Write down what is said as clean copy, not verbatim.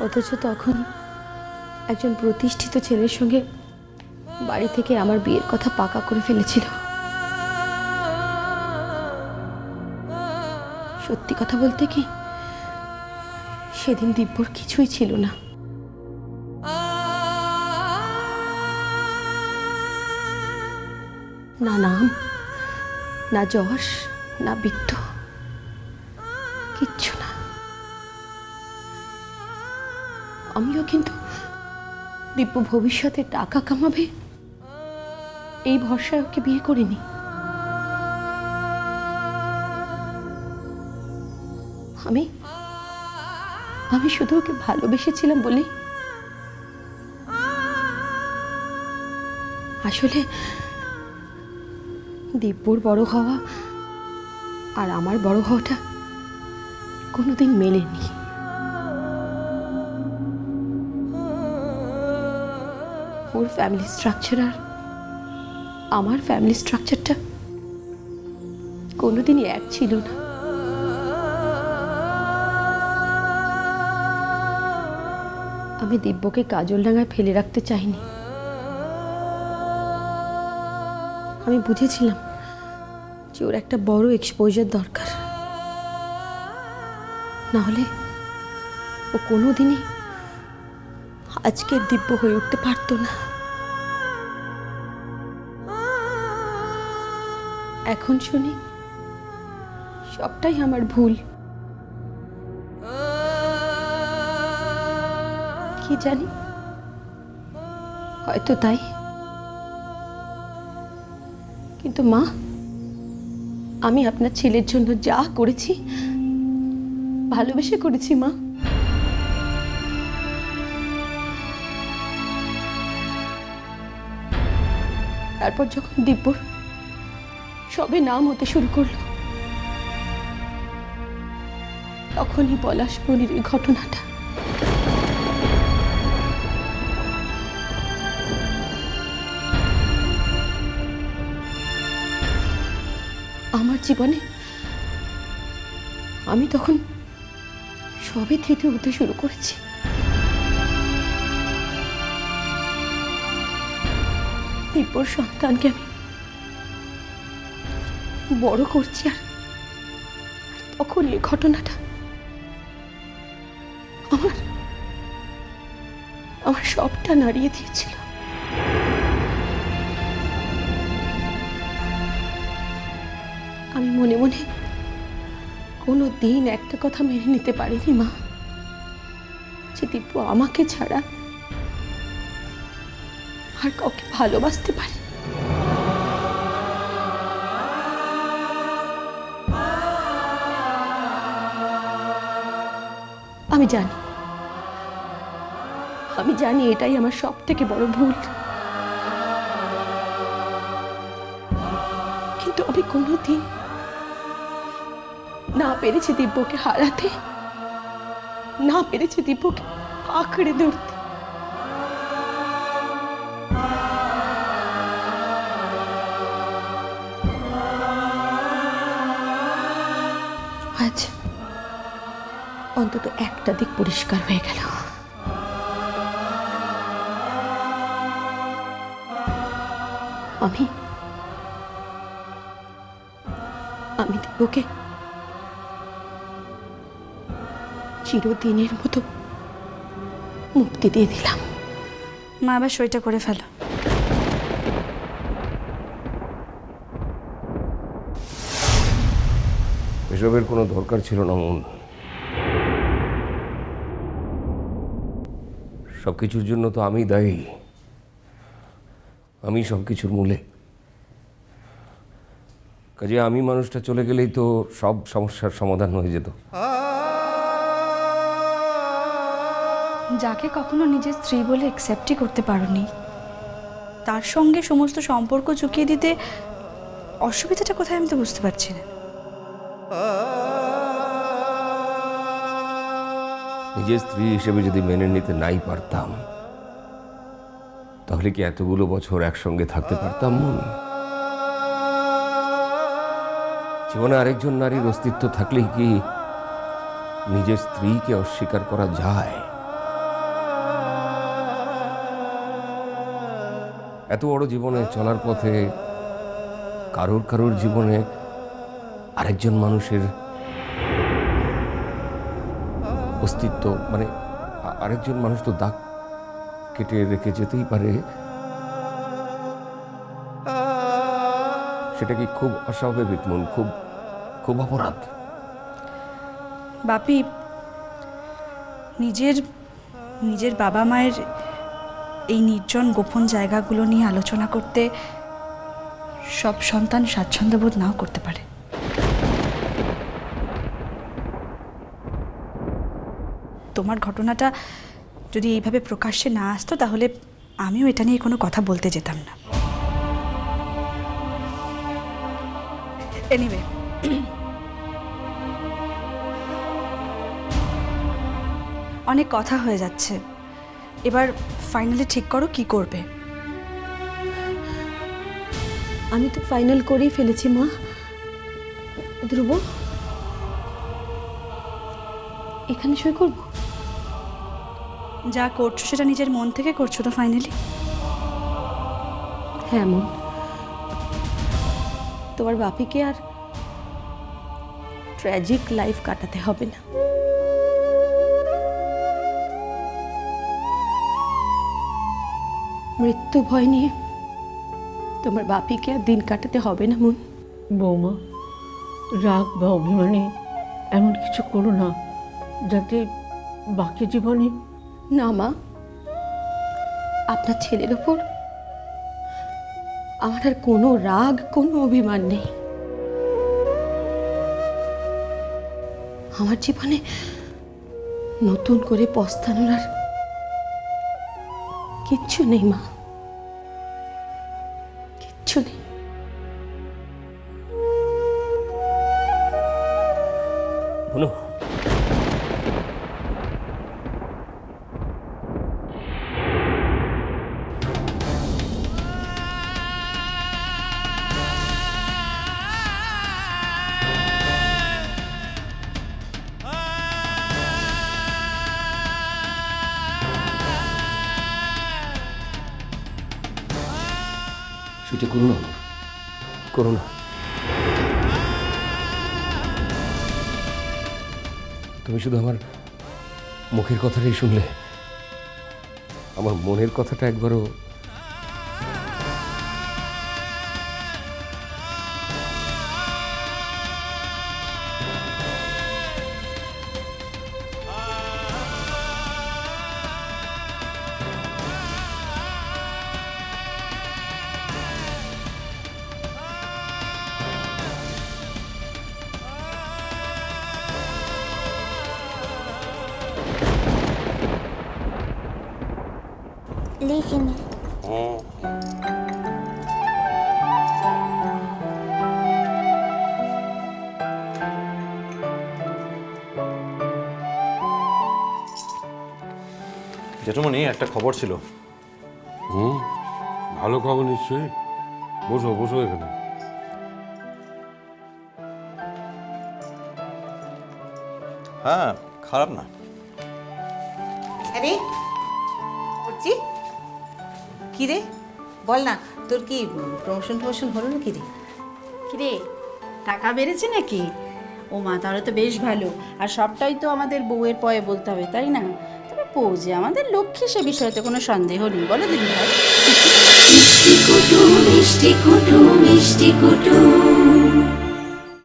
অথচ তখন একজন প্রতিষ্ঠিত ছেলের সঙ্গে বাড়ি থেকে আমার বিয়ের কথা পাকা করে ফেলেছিল। সত্যি কথা বলতে কি, সেদিন দিব্যর কিছুই ছিল না। না নাম, না যশ, না বিত্ত, কিচ্ছু না। আমিও কিন্তু দিব্য ভবিষ্যতে টাকা কামাবে এই ভরসায় ওকে বিয়ে করিনি। আমি আমি শুধু ওকে ভালোবেসেছিলাম বলেই। আসলে দিব্যর বড় হওয়া আর আমার বড় হওয়াটা কোনোদিন মেলেনি। ওর ফ্যামিলি স্ট্রাকচার আর আমার ফ্যামিলি স্ট্রাকচারটা কোনোদিনই এক ছিল না। আমি দিব্যকে কাজলডাঙ্গায় ফেলে রাখতে চাইনি। আমি বুঝেছিলাম যে ওর একটা বড় এক্সপোজার দরকার, না হলে ও কোনোদিনই আজকের দিব্য হয়ে উঠতে পারতো না। এখন শুনি সবটাই আমার ভুল। কি জানি, হয়তো তাই। কিন্তু মা, আমি আপনার ছেলের জন্য যা করেছি ভালোবেসে করেছি মা। তারপর যখন দিব্যর সবে নাম হতে শুরু করলো, তখনই পলাশমণির এই ঘটনাটা। আমার জীবনে আমি তখন সবে তৃতীয় হতে শুরু করেছি। দিব্যর সন্তানকে আমি বড় করছি, আর তখন এই ঘটনাটা আমার সবটা নাড়িয়ে দিয়েছিল। আমি মনে মনে কোনো দিন একটা কথা মেনে নিতে পারিনি মা, যে দিব্য আমাকে ছাড়া আর কাউকে ভালোবাসতে পারে। আমি জানি এটাই আমার সব থেকে বড় ভুল, কিন্তু আমি কোনোদিন না পেরেছি দিব্যকে হারাতে, না পেরেছি দিব্যকে আঁকড়ে ধরতে। আজ অন্তত একটা দিক পরিষ্কার হয়ে গেল। আমি দিব্যকে চিরদিনের মতো মুক্তি দিয়ে দিলাম। মা, আবার সইটা করে ফেলো। এসবের কোনো দরকার ছিল না মন। সবকিছুর জন্য তো আমি দায়ী। আমি সবকিছুর মূলে। কাজে আমি মানুষটা চলে গেলেই তো সব সমস্যার সমাধান হয়ে যেত। যাকে কখনো নিজের স্ত্রী বলে অ্যাকসেপ্টই করতে পারোনি, তার সঙ্গে সমস্ত সম্পর্ক চুকিয়ে দিতে অসুবিধাটা কোথায় আমি তো বুঝতে পারছি না। নিজের স্ত্রী হিসেবে যদি মেনে নিতে নাই পারতাম, তাহলে কি এতগুলো বছর একসঙ্গে থাকতে পারতাম? জীবনে আরেকজন নারীর অস্তিত্ব থাকলেই কি নিজের স্ত্রীকে অস্বীকার করা যায়? এত বড় জীবনে চলার পথে কারোর কারোর জীবনে আরেকজন মানুষের অস্তিত্ব, মানে আরেকজন মানুষ তো দাগ কেটে রেখে যেতেই পারে। সেটা কি খুব অস্বাভাবিক মন, খুব খুব অপরাধ? বাপি, নিজের বাবা মায়ের এই নির্জন গোপন জায়গাগুলো নিয়ে আলোচনা করতে সব সন্তান স্বাচ্ছন্দ্যবোধ নাও করতে পারে। তোমার ঘটনাটা যদি এইভাবে প্রকাশ্যে না আসতো তাহলে আমিও এটা নিয়ে কোনো কথা বলতে যেতাম না। এনিওয়ে, অনেক কথা হয়ে যাচ্ছে, এবার ফাইনালি ঠিক করো কি করবে। আমি তো ফাইনাল করেই ফেলেছি মা। ধ্রুব, এখানে সই করব? যা করছো সেটা নিজের মন থেকে করছো তো ফাইনালি? হ্যাঁ মন, তোমার বাপিকে আর ট্র্যাজিক লাইফ কাটাতে হবে না। মৃত্যু ভয় নিয়ে তোমার বাপিকে আর দিন কাটাতে হবে না মন। বৌমা, রাগ বা অভিমানে এমন কিছু করো না যাতে বাকি জীবনে। না মা, আপনার ছেলের ওপর আমার আর কোনো রাগ, কোনো অভিমান নেই। আমার জীবনে নতুন করে পস্তানোর আর কিচ্ছু নেই মা, কিচ্ছু নেই। বলো, সেটা করো না, করো না। তুমি শুধু আমার মুখের কথাটাই শুনলে, আমার মনের কথাটা একবারও লিখিনি। জেঠুমনি, একটা খবর ছিল। ভালো খবর নিশ্চয়ই। বসো বসো এখানে। হ্যাঁ, খারাপ না। আরে করছি কি রে, বল না, তোর কি প্রমোশন হলো নাকি রে? কিরে, টাকা বেড়েছে নাকি? ও মা, তাহলে তো বেশ ভালো। আর সবটাই তো আমাদের বউয়ের পয়ে বলতে হবে, তাই না? তবে পৌঁছে আমাদের লক্ষ্মী, সে বিষয়ে তো কোনো সন্দেহ নেই, বলো দিদি ভাই। মিষ্টি কুটু মিষ্টি কুটু মিষ্টি কুটু।